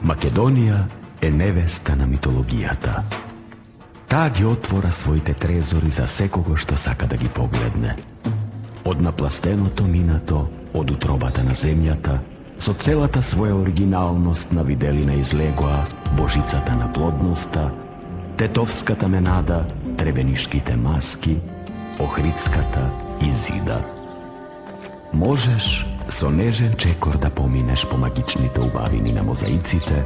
Македонија е невеста на митологијата. Таа ги отвора своите трезори за секого што сака да ги погледне. Од напластеното минато, од утробата на земјата, со целата своја оригиналност на виделина излегоа божицата на плодноста, тетовската менада, требенишките маски, охридската изида. Можеш со нежен чекор да поминеш по магичните убавини на мозаиците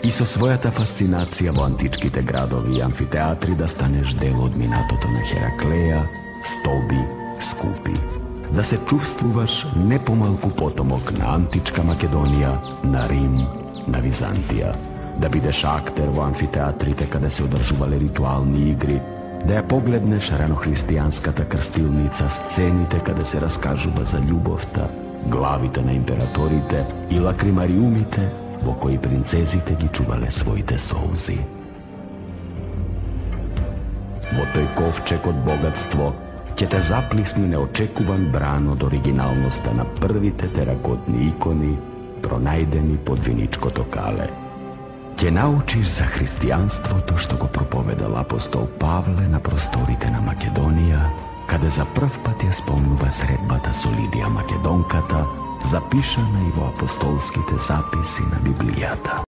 и со својата фасцинација во античките градови и амфитеатри да станеш дел од минатото на Хераклеја, Стоби, Скупи. Да се чувствуваш не помалку потомок на античка Македонија, на Рим, на Византија. Да бидеш актер во амфитеатрите каде се одржувале ритуални игри, да ја погледнеш ранохристијанската крстилница, сцените каде се раскажува за љубовта, главите на императорите и лакримариумите во кои принцезите ги чувале своите соузи. Во тој ковчег од богатство ќе те заплисни неочекуван бран од оригиналноста на првите теракотни икони пронајдени под виничкото кале. Ќе научиш за христијанството што го проповедал апостол Павле на просторите на Македонија, каде за прв пат ја спомнува средбата со Лидија Македонката, запишана и во апостолските записи на Библијата.